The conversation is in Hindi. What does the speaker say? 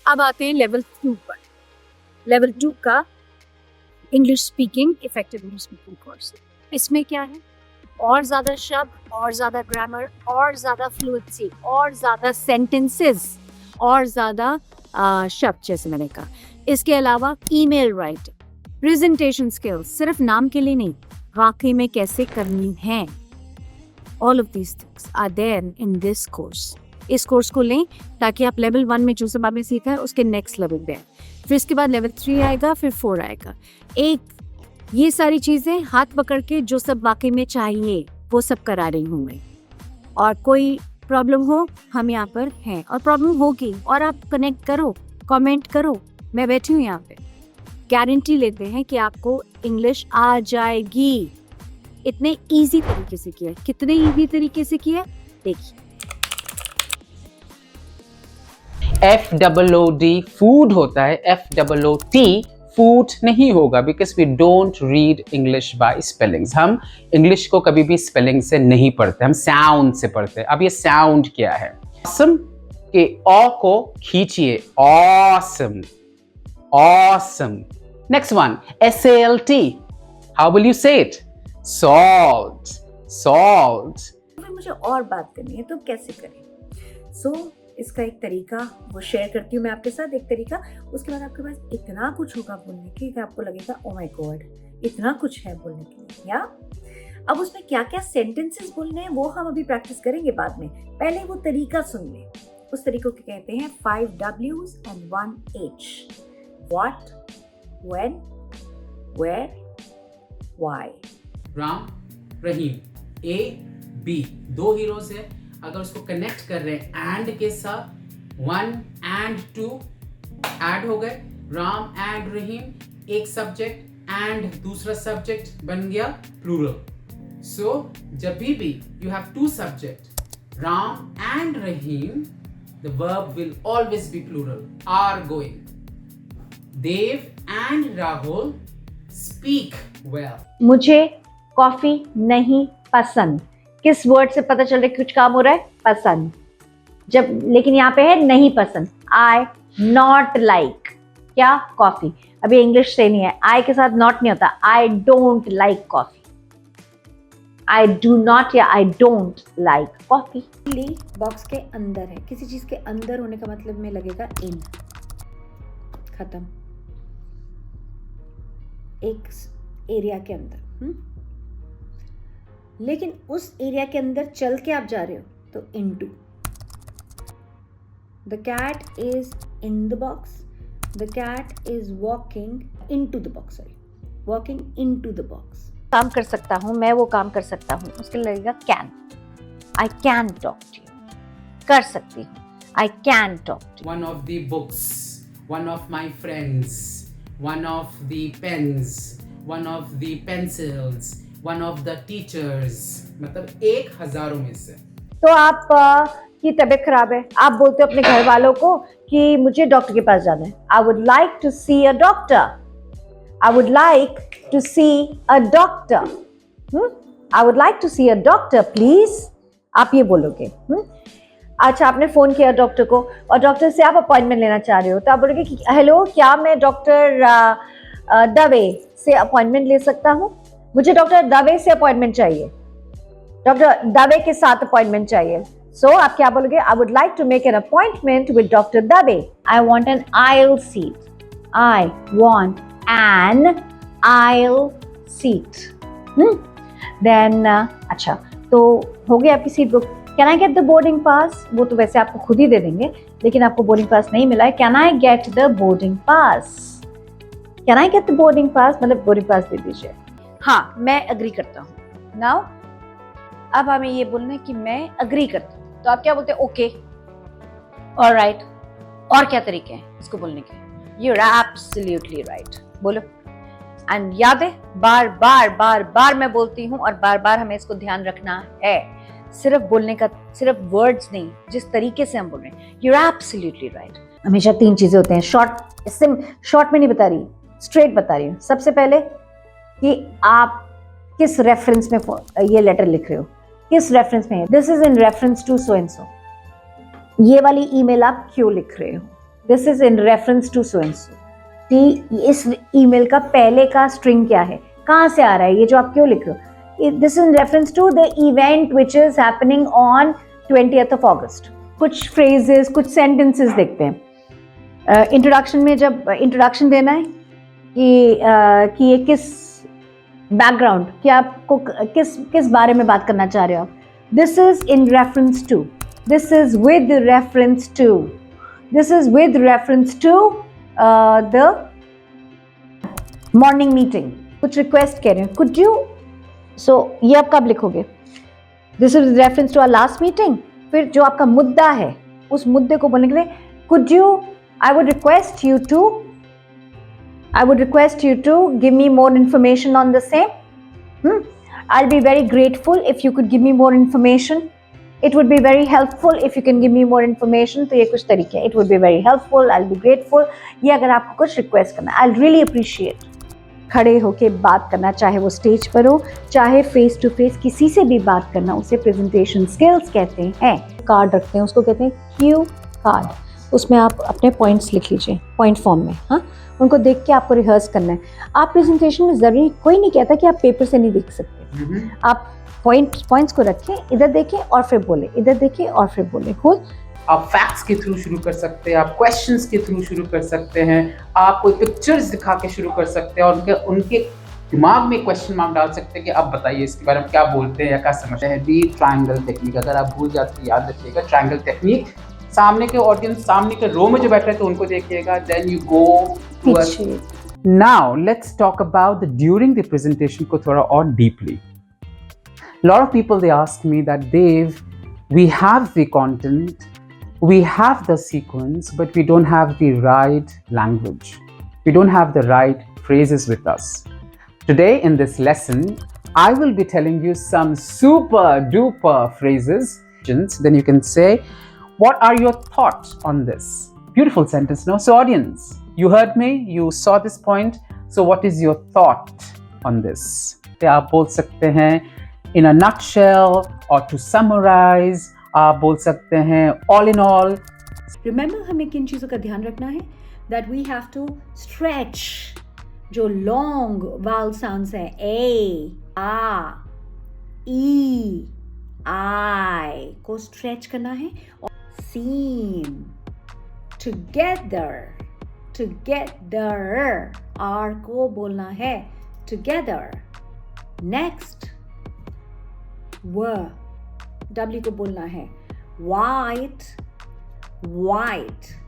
अब आते हैं लेवल 2 पर। लेवल 2 का English speaking, effective English speaking course. इसमें क्या है? और ज़्यादा शब्द, और ज़्यादा ग्रामर, और ज़्यादा फ्लुएंसी, और ज़्यादा सेंटेंसेस, और ज़्यादा शब्द, जैसे मैंने कहा। इसके अलावा ईमेल राइटिंग, प्रेजेंटेशन स्किल्स, सिर्फ नाम के लिए नहीं, वाकई में कैसे करनी है। All of these things are there in this course. इस कोर्स को लें ताकि आप लेवल 1 में जो सब आपने सीखा है उसके नेक्स्ट लेवल पे आए। फिर इसके बाद लेवल 3 आएगा, फिर 4 आएगा। ये सारी चीज़ें हाथ पकड़ के जो सब वाकई में चाहिए वो सब करा रही हूँ मैं। और कोई प्रॉब्लम हो, हम यहाँ पर हैं, और प्रॉब्लम होगी और आप कनेक्ट करो, कमेंट करो, मैं बैठी हूँ यहाँ पे। गारंटी लेते हैं कि आपको इंग्लिश आ जाएगी। इतने इजी तरीके से किया है। कितने इजी तरीके से किया है देखिए। FOOD फूड होता है, FOOT फूड नहीं होगा, because we don't read English by spellings. हम इंग्लिश को कभी भी स्पेलिंग से नहीं पढ़ते, हम साउंड से पढ़ते हैं। अब ये साउंड क्या है? ऑसम के ओ को खींचिए, awesome, awesome. Next one, SALT, how will you say it? Salt, salt. फिर मुझे और बात करनी है तो कैसे करें? इसका एक तरीका वो शेयर करती हूँ मैं आपके साथ, एक तरीका। उसके बाद आपके पास इतना कुछ होगा बोलने के कि आपको लगेगा ओ माय गॉड, इतना कुछ है बोलने के लिए। या अब उसमें क्या क्या सेंटेंसेस बोलने हैं वो हम अभी प्रैक्टिस करेंगे बाद में। पहले वो तरीका सुन लें। उस तरीके को कहते हैं 5 W's and 1 H। What, when, where, why। Ram, Rahim, A, B, 2 heroes है। अगर उसको कनेक्ट कर रहे हैं एंड के साथ, 1 and 2 ऐड हो गए, राम एंड रहीम, एक सब्जेक्ट एंड दूसरा सब्जेक्ट बन गया प्लूरल। सो जब भी you have 2 subject, Ram and Rahim, the verb will always be plural. Are going, Dev and Rahul speak well. मुझे कॉफी नहीं पसंद। किस वर्ड से पता चल रहा है कुछ काम हो रहा है? पसंद। जब लेकिन यहाँ पे है नहीं पसंद। आई नॉट लाइक क्या? कॉफी। अभी इंग्लिश से नहीं है, आई के साथ नॉट नहीं होता। I don't like coffee, I do not या I don't like coffee. Box के अंदर है, किसी चीज के अंदर होने का मतलब में लगेगा इन। खत्म। एक एरिया के अंदर। लेकिन उस एरिया के अंदर चल के आप जा रहे हो तो into. The cat is in the box, the cat is walking into the box, sorry, walking into the box. काम कर सकता हूँ मैं, वो काम कर सकता हूँ, उसके लिए लगेगा can. I can talk to you, कर सकती हूँ। I can talk to. One of the books, one of my friends, one of the pens, one of the pencils, one of the teachers, मतलब 1 हज़ारों में से। तो आप की तबीयत खराब है, आप बोलते हो अपने घर वालों को कि मुझे डॉक्टर के पास जाना है। I would like to see a doctor, I would like to see a doctor, I would like to see a doctor please. आप ये बोलोगे। अच्छा, आपने फोन किया डॉक्टर को और डॉक्टर से आप अपॉइंटमेंट लेना चाह रहे हो, तो आप बोलोगे कि हेलो, क्या मैं डॉक्टर दवे से अपॉइंटमेंट ले सकता हूँ? मुझे डॉक्टर दवे से अपॉइंटमेंट चाहिए, डॉक्टर दवे के साथ अपॉइंटमेंट चाहिए। सो आप क्या बोलोगे? I would like to make an appointment with doctor Dave. I want an aisle seat, I want an aisle seat. Then अच्छा, तो हो गया आपकी seat book. Can I get the boarding pass? वो तो वैसे आपको खुद ही दे देंगे, लेकिन आपको बोर्डिंग पास नहीं मिला है। Can I get the boarding pass? Can I get the boarding पास मतलब बोर्डिंग पास दे दीजिए। हाँ, मैं अग्री करता हूँ। नाउ अब हमें ये बोलना है कि मैं अग्री करता हूँ, तो आप क्या बोलते हैं? Okay, alright. और क्या तरीके हैं इसको बोलने के? यू आर एब्सोल्युटली राइट, बोलो। एंड याद है, बार बार बार बार मैं बोलती हूँ और बार बार हमें इसको ध्यान रखना है। सिर्फ बोलने का, सिर्फ वर्ड्स नहीं, जिस तरीके से हम बोल रहे हैं। You are absolutely right. हमेशा 3 चीजें होते हैं। शॉर्ट में नहीं बता रही, स्ट्रेट बता रही हूँ। सबसे पहले कि आप किस रेफरेंस में ये लेटर लिख रहे हो, किस रेफरेंस में? This is in reference to so and so. ये वाली ईमेल आप क्यों लिख रहे हो? This is in reference to so and so. कि इस ईमेल का पहले का स्ट्रिंग क्या है, कहाँ से आ रहा है, ये जो आप क्यों लिख रहे हो, this in reference to the event which is happening on 20th of August। कुछ फ्रेजेस, कुछ सेंटेंसेस देखते हैं। इंट्रोडक्शन में जब इंट्रोडक्शन देना है कि ये किस बैकग्राउंड, कि आपको किस बारे में बात करना चाह रहे हो आप, this is in reference to, this is with reference to, this is with reference to the morning meeting. कुछ रिक्वेस्ट कह रहे हैं, कुड यू, सो ये आप कब लिखोगे, this is reference to our last meeting. फिर जो आपका मुद्दा है उस मुद्दे को बोलने के लिए could you, I would request you to give me more information on the same. I'll be very grateful if you could give me more information. It would be very helpful if you can give me more information. तो ये कुछ तरीके हैं, it would be very helpful, I'll be grateful। ये अगर आपको कुछ रिक्वेस्ट करना है, I'll really appreciate। खड़े होके बात करना, चाहे वो स्टेज पर हो, चाहे फेस टू फेस किसी से भी बात करना, उसे प्रेजेंटेशन स्किल्स कहते हैं। कार्ड रखते हैं, उसको कहते हैं क्यू कार्ड। उसमें आप अपने पॉइंट्स लिख लीजिए पॉइंट फॉर्म में, हाँ, उनको देख के आपको रिहर्स करना है। आप प्रेजेंटेशन में जरूरी, कोई नहीं कहता कि आप पेपर से नहीं देख सकते, आप पॉइंट्स को रखें, इधर देखें और फिर बोले, इधर देखें और फिर बोले। खुद आप फैक्ट्स के थ्रू शुरू कर सकते हैं, आप क्वेश्चंस के थ्रू शुरू कर सकते हैं, आप कोई पिक्चर्स दिखा के शुरू कर सकते हैं और उनके दिमाग में क्वेश्चन मार्क डाल सकते हैं कि आप बताइए इसके बारे में क्या बोलते हैं या क्या समझते हैं। दी ट्रायंगल टेक्निक, अगर आप भूल जाते हैं याद रखिएगा, ट्रायंगल टेक्निक। सामने के ऑडियंस, सामने के रो में जो बैठे हैं तो उनको देखिएगा, देन यू गो पीछे। Now let's talk about the during the presentation को थोड़ा और deeply. Lot of people they ask me that Dev, we have the content, we have the sequence, but we don't have the right language. We don't have the right phrases with us. Today in this lesson, I will be telling you some super duper phrases. Then you can say, what are your thoughts on this? Beautiful sentence, no? So audience, you heard me, you saw this point. So what is your thought on this? आप बोल सकते हैं in a nutshell or to summarize. आप बोल सकते हैं all in all. रिमेंबर हमें किन चीज़ों का ध्यान रखना है, that we have to stretch जो लॉन्ग वाउल साउंड्स हैं, ए, आ, ई, आई को स्ट्रेच करना है, और सीम, टुगेदर आर को बोलना है, टुगेदर। नेक्स्ट W को बोलना है, white,